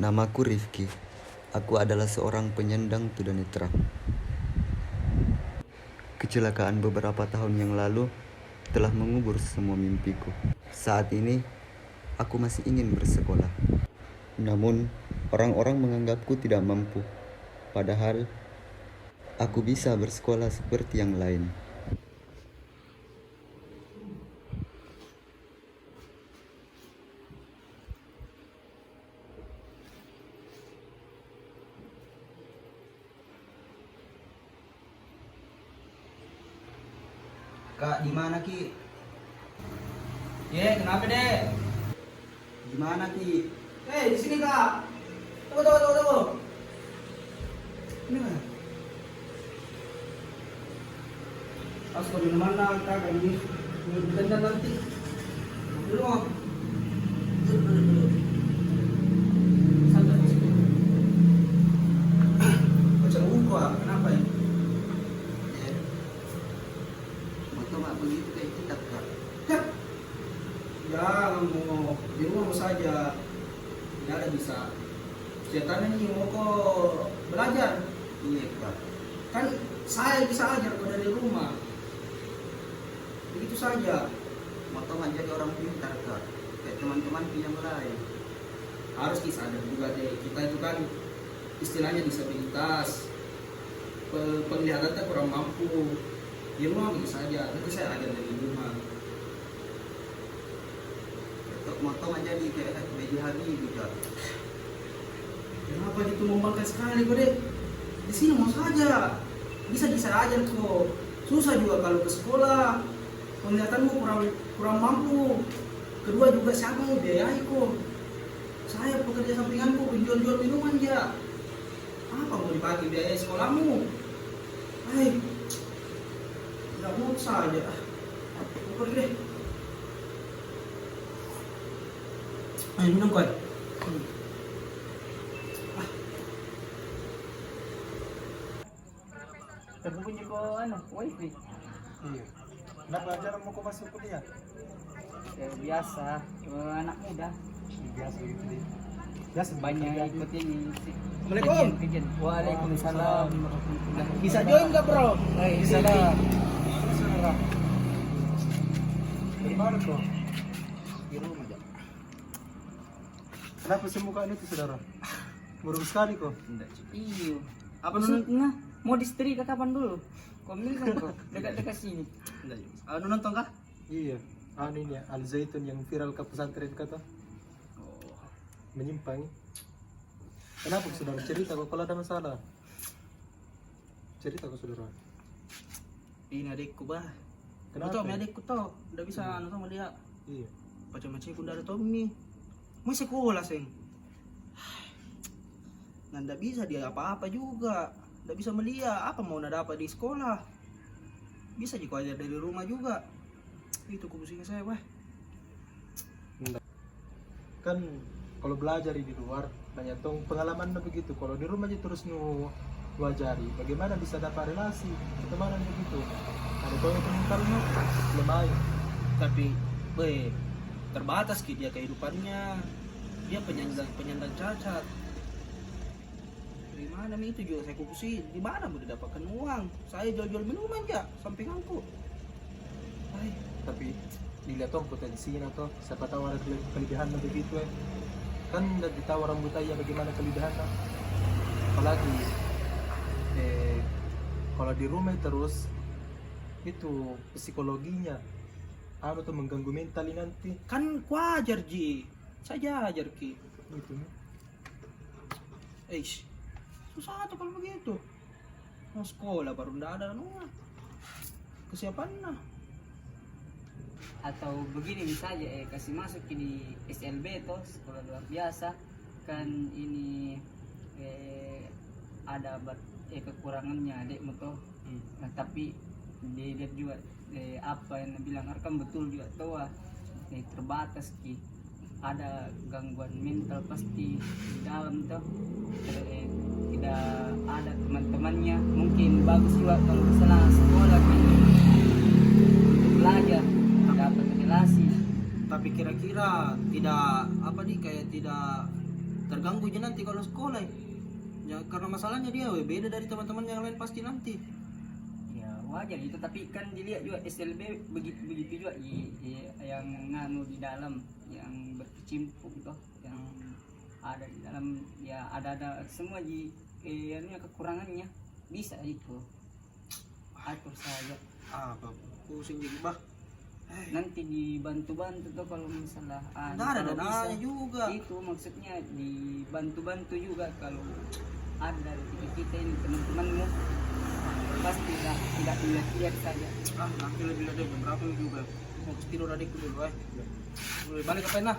Namaku Rifki. Aku adalah seorang penyandang tunanetra. Kecelakaan beberapa tahun yang lalu telah mengubur semua mimpiku. Saat ini, aku masih ingin bersekolah. Namun, orang-orang menganggapku tidak mampu. Padahal, aku bisa bersekolah seperti yang lain. Kak, di mana Ki? Kenapa deh? Di mana Ki? Di sini Kak. Tunggu. Ini mana? Harus kau di mana Kak? Ini berdandan nanti. Dulu. Santai situ. Baca buku ah, kenapa ya? Moto mak begitu kayak kita, Kak. Ya, mau di rumah saja. Tidak ada bisa. Setan ini mau kok belajar. Iya, Kak. Kan saya bisa ajar kok dari rumah. Begitu saja. Moto mak jadi orang pintar, Kak. Kayak teman-teman yang lain. Harus sadar juga deh. Kita itu kan istilahnya disabilitas. Penglihatan kita kurang mampu. Di rumah bisa saja. Nanti saya ajar dari rumah. Moto mak jadi kayak B.J. Habibie, Kak. Kenapa gitu membangkang sekali kok deh? Di sini mau saja. Bisa ajar kok. Susah juga kalau ke sekolah. Penglihatanmu kurang mampu. Kedua juga siapa mau biayai kok? Saya pekerja sampinganku penjual-jual minuman ya. Apa mau dipakai biaya sekolahmu? Hai, tidak mau saja. Mau pergi deh. Ayo minum kau. Terbunyi ko wifi. Iya. Kenapa jarang mau kau masuk kuliah? Biasa, anak muda Biasa gitu deh. Biasa banyak kerja. ikut ini. Assalamualaikum. Kajian. Waalaikumsalam. Bisa join nggak bro? Bisa lah. Saudara. Dari mana kau? Di rumah aja. Kenapa semukaan itu saudara? Burung sekali kau. Iyo. Apa nonton? Maksudnya mau disetrika kapan dulu? Kau bilang kok dekat-dekat sini. Anu nonton kah? Iya. Anu ini ya, Al Zaitun yang viral ke pesantren kata. Menyimpang. Kenapa saudara cerita kok kalau ada masalah? Cerita kok saudara. Ini adikku bah. Kenapa? Betul, adikku tau. Udah bisa anu sama dia. Iya. Macam-macam aku dari Tommy. Mau sekolah seng. Nggak bisa dia apa-apa juga. Nggak bisa melihat apa mau nada apa di sekolah. Bisa juga aja dari rumah juga. Itu kubusingnya saya bah. Kan kalau belajar di luar banyak tong pengalaman begitu. Kalau di rumah aja terus nu ajari bagaimana bisa dapat relasi pertemanan begitu. Ada tong yang mentalnya lemah. Tapi terbatas dia kehidupannya. Dia penyandang cacat. Dari mana nih itu juga saya kupusin. Di mana mau didapatkan uang? Saya jual-jual minuman aja sampinganku. Hai. Tapi dilihat tong potensinya atau siapa tahu ada kelebihan begitu kan udah ditahu orang buta ya bagaimana kelebihan apalagi kalau di rumah terus itu psikologinya tuh mengganggu mental nanti Kan wajar Ji. Saya ajar Ki. gitu. Susah tuh kalau begitu. Mau sekolah baru ndak ada kesiapannya. Atau begini bisa aja kasih masuk di SLB tuh sekolah luar biasa kan ini ada kekurangannya adikmu tuh. Nah, tapi dilihat juga apa yang bilang Arkam betul juga tuh terbatas Ki. Ada gangguan mental pasti di dalam tuh. Tidak ada teman-temannya mungkin bagus juga kalau misalnya sekolah gitu untuk belajar dapat relasi. Tapi kira-kira tidak kayak tidak terganggu aja nanti kalau sekolah. Ya karena masalahnya dia beda dari teman-teman yang lain pasti nanti. Ya wajar itu, tapi kan dilihat juga SLB begitu juga yang nganu di dalam, yang berkecimpung toh, yang ada di dalam, ya ada semua kekurangannya bisa itu atur saja. Pusing jadi bah. Nanti dibantu-bantu tuh kalau misalnya Nggak ada kalau dananya bisa. juga. Itu maksudnya dibantu-bantu juga kalau ada dari kita ini teman-temanmu pasti tidak dilihat saja. Nanti lebih ada berapa juga. Mau tidur adikku dulu Boleh balik ngapain lah?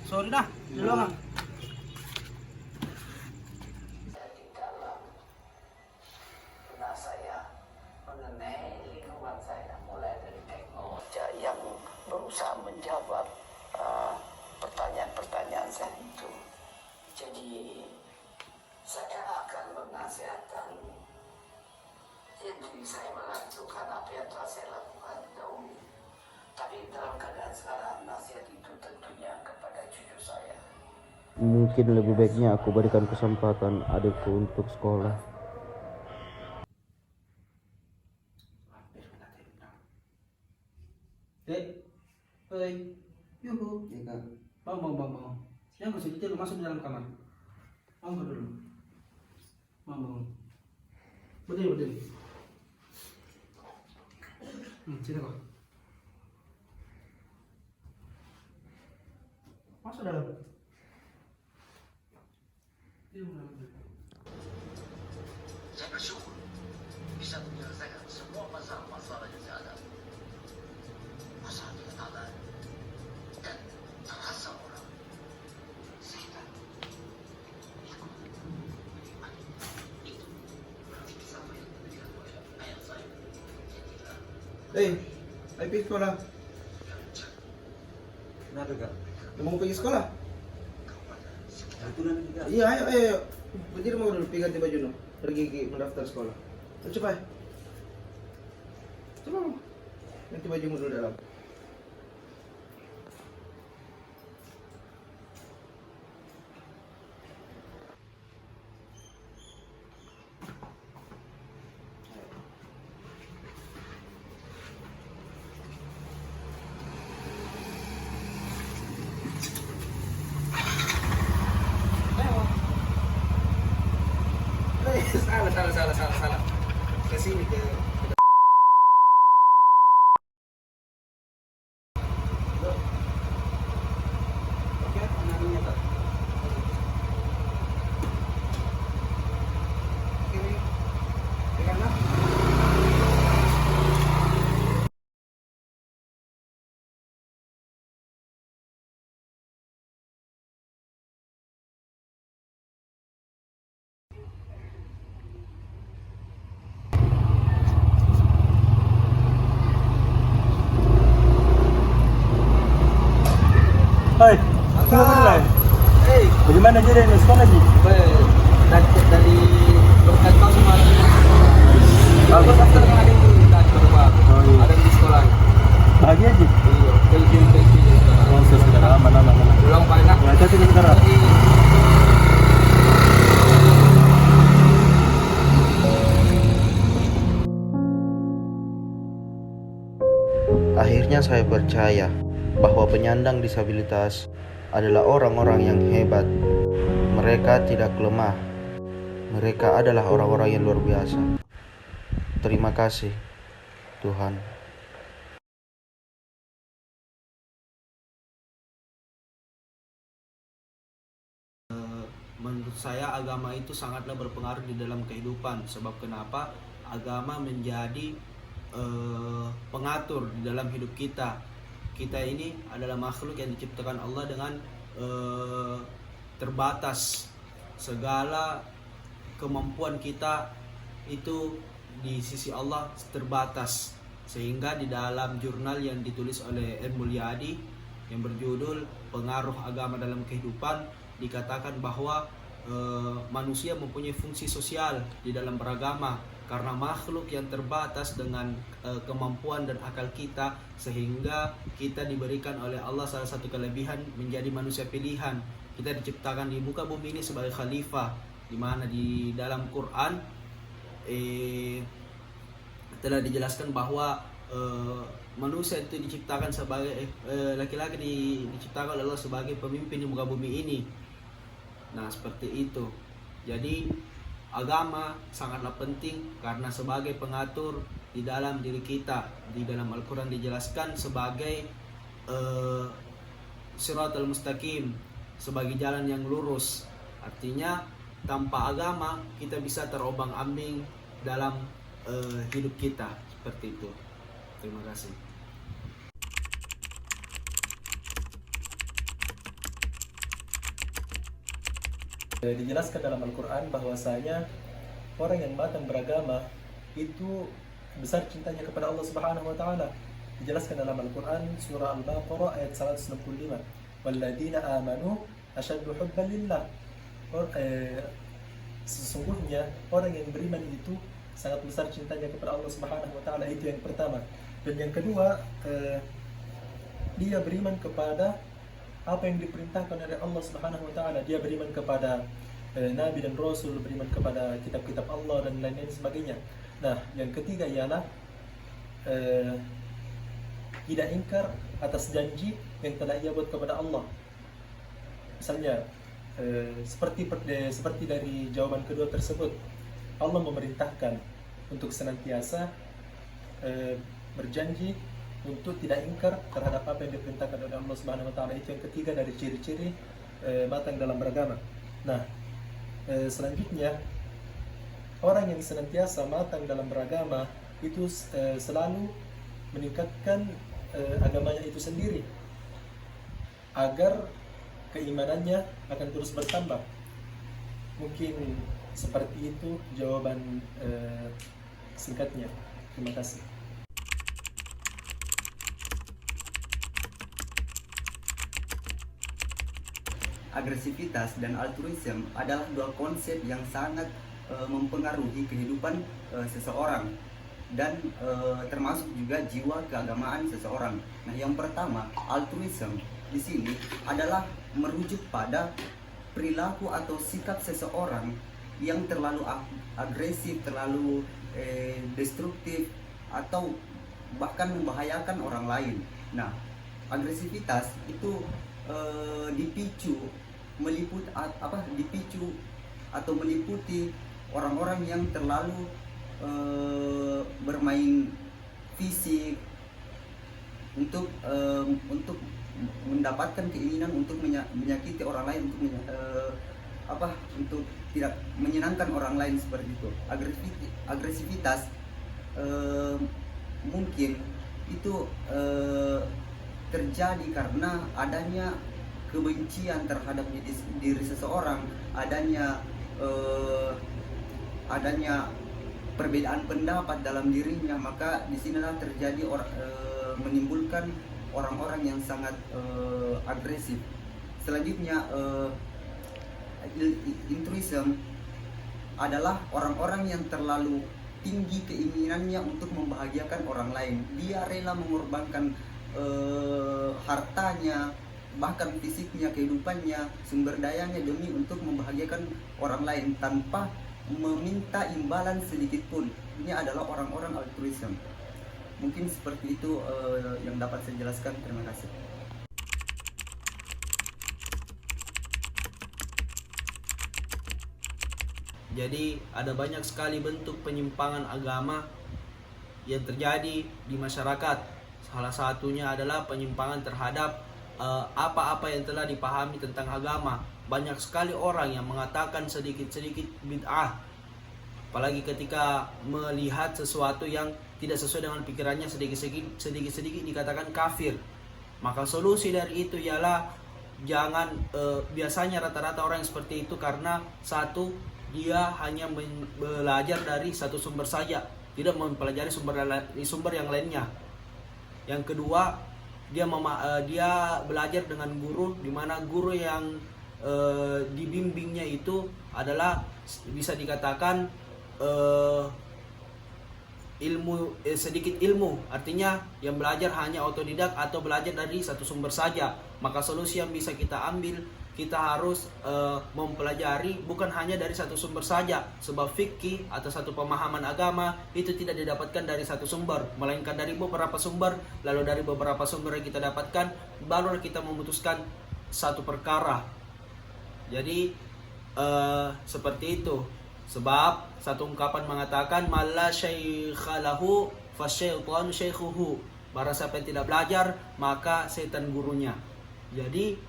Sorry dah. Dulu lah. Yang berusaha menjawab pertanyaan-pertanyaan saya itu. Jadi saya akan menasihatkan. Jadi saya melakukan apa yang telah saya lakukan dahulu. Tapi dalam keadaan sekarang nasihat itu tentunya kepada cucu saya. Mungkin lebih baiknya aku berikan kesempatan adikku untuk sekolah. Hei, yuhu. Bangun. Yang gak usah ditiru, masuk di dalam kamar. Bangun dulu. Bangun. Berdiri. Sini kok. Masuk dalam. Saya bersyukur bisa menyelesaikan semua masalah-masalah yang saya hadapi. Masalah dengan Allah dan terasa orang. Sehingga ikut menikmati itu. Berarti sama yang diberikan oleh ayah saya. Ayo pergi sekolah. Kenapa kak? Mau pergi sekolah? Itu nanti kak. Iya, ayo. Berdiri mau dulu, ganti baju dulu. Pergi mendaftar sekolah. Cepat. Ganti bajumu dulu dalam. Salah. Ke sini ke Oke, anaknya tak. Kiri. Peganglah. Hai, alhamdulillah. Bagaimana jadi ini sekolah lagi? Dari berkata semua bagus after yang ada itu tadi coba ada di sekolah. Bahagia aja. Iya, ke Oh, sudah aman. ulang paling nak. Ya, hati-hati sekarang. Akhirnya saya percaya bahwa penyandang disabilitas adalah orang-orang yang hebat. Mereka tidak lemah. Mereka adalah orang-orang yang luar biasa. Terima kasih, Tuhan. Menurut saya agama itu sangatlah berpengaruh di dalam kehidupan. Sebab kenapa? Agama menjadi pengatur di dalam hidup kita. Kita ini adalah makhluk yang diciptakan Allah dengan terbatas. Segala kemampuan kita itu di sisi Allah terbatas. Sehingga di dalam jurnal yang ditulis oleh M. Mulyadi yang berjudul Pengaruh Agama dalam Kehidupan, dikatakan bahwa manusia mempunyai fungsi sosial di dalam beragama karena makhluk yang terbatas dengan kemampuan dan akal kita, sehingga kita diberikan oleh Allah salah satu kelebihan menjadi manusia pilihan kita diciptakan di muka bumi ini sebagai khalifah, di mana di dalam Quran telah dijelaskan bahwa manusia itu diciptakan sebagai laki-laki diciptakan oleh Allah sebagai pemimpin di muka bumi ini. Nah, seperti itu. Jadi agama sangatlah penting karena sebagai pengatur di dalam diri kita. Di dalam Al-Quran dijelaskan sebagai Siratal Mustaqim, sebagai jalan yang lurus. Artinya tanpa agama kita bisa terobang-ambing dalam hidup kita, seperti itu. Terima kasih. Dijelaskan dalam Al-Quran bahwasanya orang yang matang beragama itu besar cintanya kepada Allah Subhanahu wa taala. Dijelaskan dalam Al-Quran surah Al-Baqarah ayat 165. Walladzina amanu asyaddu hubban lillah. Sesungguhnya orang yang beriman itu sangat besar cintanya kepada Allah Subhanahu wa taala. Itu yang pertama. Dan yang kedua, dia beriman kepada apa yang diperintahkan oleh Allah Subhanahu wa taala. Dia beriman kepada nabi dan rasul, beriman kepada kitab-kitab Allah dan lain-lain sebagainya. Nah, yang ketiga ialah tidak ingkar atas janji yang telah ia buat kepada Allah. Misalnya seperti dari jawaban kedua tersebut, Allah memerintahkan untuk senantiasa berjanji untuk tidak ingkar terhadap apa yang diperintahkan oleh Allah Subhanahu wa taala. Itu yang ketiga dari ciri-ciri matang dalam beragama. Nah, selanjutnya orang yang senantiasa matang dalam beragama itu selalu meningkatkan agamanya itu sendiri agar keimanannya akan terus bertambah. Mungkin seperti itu jawaban singkatnya. Terima kasih. Agresivitas dan altruisme adalah dua konsep yang sangat mempengaruhi kehidupan seseorang dan termasuk juga jiwa keagamaan seseorang. Nah, yang pertama, altruisme di sini adalah merujuk pada perilaku atau sikap seseorang yang terlalu agresif, terlalu destruktif atau bahkan membahayakan orang lain. Nah, agresivitas itu dipicu meliputi orang-orang yang terlalu bermain fisik untuk mendapatkan keinginan untuk menyakiti orang lain, untuk tidak menyenangkan orang lain, seperti itu. Agresivitas mungkin itu terjadi karena adanya kebencian terhadap diri seseorang, adanya perbedaan pendapat dalam dirinya, maka disinilah terjadi menimbulkan orang-orang yang sangat agresif. Selanjutnya, intruisme adalah orang-orang yang terlalu tinggi keinginannya untuk membahagiakan orang lain. Dia rela mengorbankan hartanya, bahkan fisiknya, kehidupannya, sumber dayanya demi untuk membahagiakan orang lain tanpa meminta imbalan sedikit pun. Ini adalah orang-orang altruisme. Mungkin seperti itu yang dapat saya jelaskan. Terima kasih. Jadi ada banyak sekali bentuk penyimpangan agama yang terjadi di masyarakat. Salah satunya adalah penyimpangan terhadap apa-apa yang telah dipahami tentang agama. Banyak sekali orang yang mengatakan sedikit-sedikit bid'ah, apalagi ketika melihat sesuatu yang tidak sesuai dengan pikirannya, sedikit-sedikit dikatakan kafir. Maka solusi dari itu ialah jangan biasanya rata-rata orang yang seperti itu karena satu, dia hanya belajar dari satu sumber saja, tidak mempelajari sumber yang lainnya. Yang kedua, dia belajar dengan guru, di mana guru yang dibimbingnya itu adalah bisa dikatakan sedikit ilmu, artinya yang belajar hanya otodidak atau belajar dari satu sumber saja. Maka solusi yang bisa kita ambil kita harus mempelajari bukan hanya dari satu sumber saja, sebab fikih atau satu pemahaman agama itu tidak didapatkan dari satu sumber, melainkan dari beberapa sumber. Lalu dari beberapa sumber yang kita dapatkan, baru kita memutuskan satu perkara. Jadi seperti itu. Sebab satu ungkapan mengatakan malla syaikha lahu fasyaitanu syaikhuhu. Barang siapa yang tidak belajar, maka setan gurunya. Jadi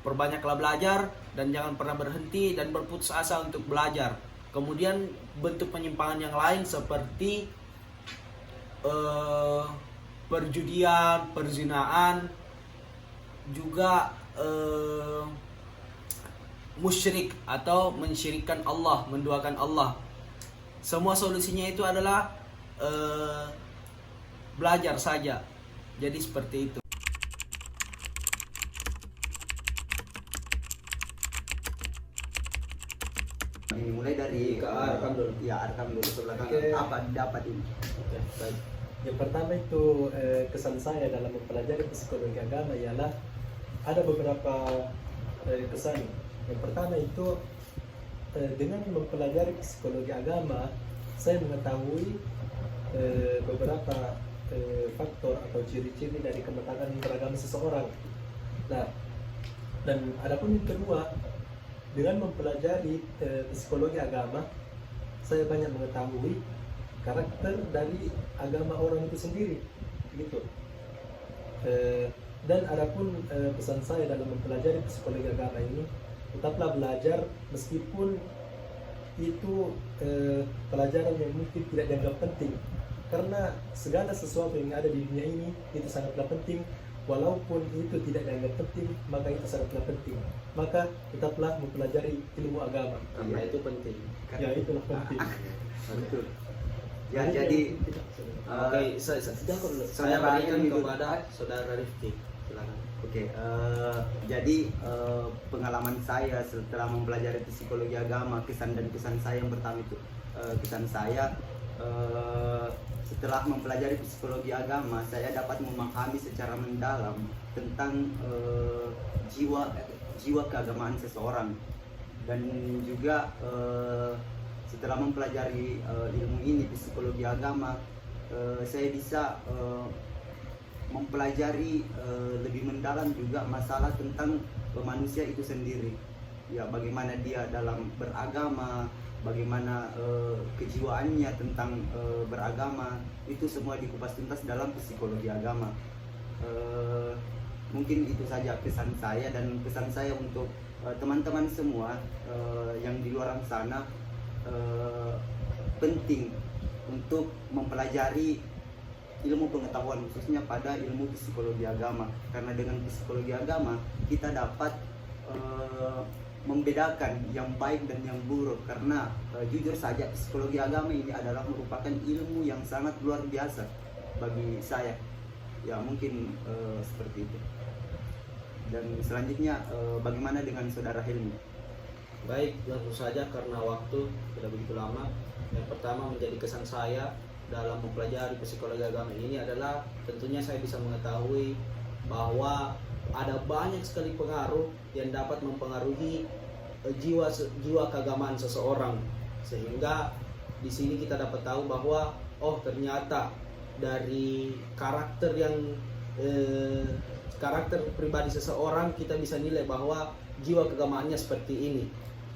perbanyaklah belajar dan jangan pernah berhenti dan berputus asa untuk belajar. Kemudian bentuk penyimpangan yang lain seperti perjudian, perzinaan, juga musyrik atau mensyirikkan Allah, menduakan Allah. Semua solusinya itu adalah belajar saja. Jadi seperti itu. Ini mulai dari Arkam dulu. Ya, Arkam dulu ke belakang. Oke. Apa dapat ini? Oke, baik. Yang pertama itu kesan saya dalam mempelajari psikologi agama ialah ada beberapa kesan. Yang pertama itu dengan mempelajari psikologi agama, saya mengetahui beberapa faktor atau ciri-ciri dari kematangan beragama seseorang. Nah, dan adapun yang kedua, dengan mempelajari psikologi agama, saya banyak mengetahui karakter dari agama orang itu sendiri, gitu. Dan adapun pesan saya dalam mempelajari psikologi agama ini, tetaplah belajar meskipun itu pelajaran yang mungkin tidak dianggap penting, karena segala sesuatu yang ada di dunia ini itu sangatlah penting. Walaupun itu tidak dianggap penting, maka itu sangatlah penting. Maka tetaplah mempelajari ilmu agama. Karena itu penting. Ya, itulah penting. Betul. Ya, jadi Oke, saya berikan kepada saudara Rifki. Silakan. Oke, jadi pengalaman saya setelah mempelajari psikologi agama, kesan dan kesan saya yang pertama itu kesan saya setelah mempelajari psikologi agama, saya dapat memahami secara mendalam tentang jiwa keagamaan seseorang. Dan juga setelah mempelajari ilmu ini, psikologi agama, saya bisa mempelajari lebih mendalam juga masalah tentang manusia itu sendiri. Ya, bagaimana dia dalam beragama, bagaimana kejiwaannya tentang beragama, itu semua dikupas tuntas dalam psikologi agama. Mungkin itu saja pesan saya, dan pesan saya untuk teman-teman semua yang di luar sana, penting untuk mempelajari ilmu pengetahuan, khususnya pada ilmu psikologi agama, karena dengan psikologi agama kita dapat membedakan yang baik dan yang buruk. Karena jujur saja psikologi agama ini adalah merupakan ilmu yang sangat luar biasa bagi saya. Ya, mungkin seperti itu. Dan selanjutnya bagaimana dengan saudara Helmi? Baik, langsung saja karena waktu sudah begitu lama. Yang pertama menjadi kesan saya dalam mempelajari psikologi agama ini adalah tentunya saya bisa mengetahui bahwa ada banyak sekali pengaruh yang dapat mempengaruhi jiwa keagamaan seseorang, sehingga di sini kita dapat tahu bahwa ternyata dari karakter pribadi seseorang kita bisa nilai bahwa jiwa keagamaannya seperti ini,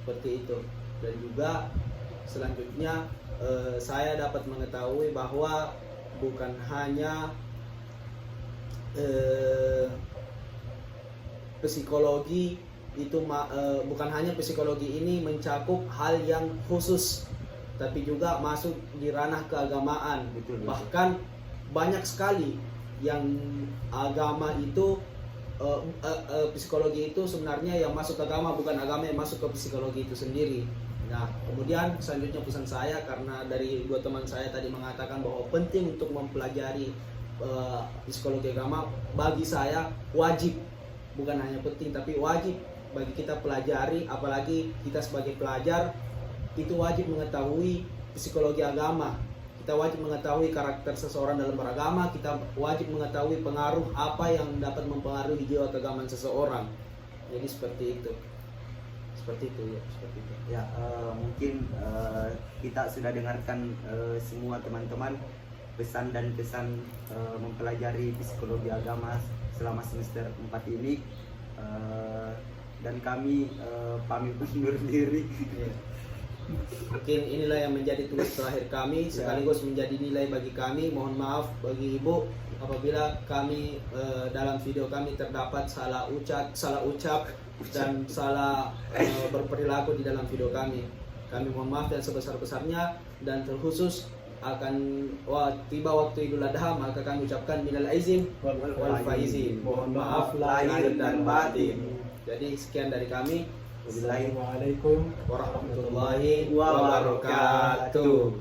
seperti itu. Dan juga selanjutnya saya dapat mengetahui bahwa bukan hanya psikologi itu bukan hanya psikologi ini mencakup hal yang khusus, tapi juga masuk di ranah keagamaan. Betul. Bahkan banyak sekali yang agama itu psikologi itu sebenarnya yang masuk ke agama, bukan agama yang masuk ke psikologi itu sendiri. Nah, kemudian selanjutnya pesan saya, karena dari dua teman saya tadi mengatakan bahwa penting untuk mempelajari psikologi agama, bagi saya wajib, bukan hanya penting tapi wajib bagi kita pelajari. Apalagi kita sebagai pelajar itu wajib mengetahui psikologi agama. Kita wajib mengetahui karakter seseorang dalam beragama. Kita wajib mengetahui pengaruh apa yang dapat mempengaruhi jiwa keagamaan seseorang. Jadi seperti itu. seperti itu ya, seperti itu. Ya, mungkin kita sudah dengarkan semua teman-teman pesan dan kesan mempelajari psikologi agama selama semester 4 ini. Dan kami pamit undur diri. Iya. Mungkin inilah yang menjadi tugas terakhir kami, sekaligus menjadi nilai bagi kami. Mohon maaf bagi ibu apabila kami dalam video kami terdapat salah ucap dan salah berperilaku di dalam video kami. Kami mohon maaf dan sebesar-besarnya, dan terkhusus akan tiba waktu Idul Adha, maka kami ucapkan minal aizin wal faizin. Mohon maaf lahir dan batin. Jadi sekian dari kami. Assalamualaikum warahmatullahi wabarakatuh.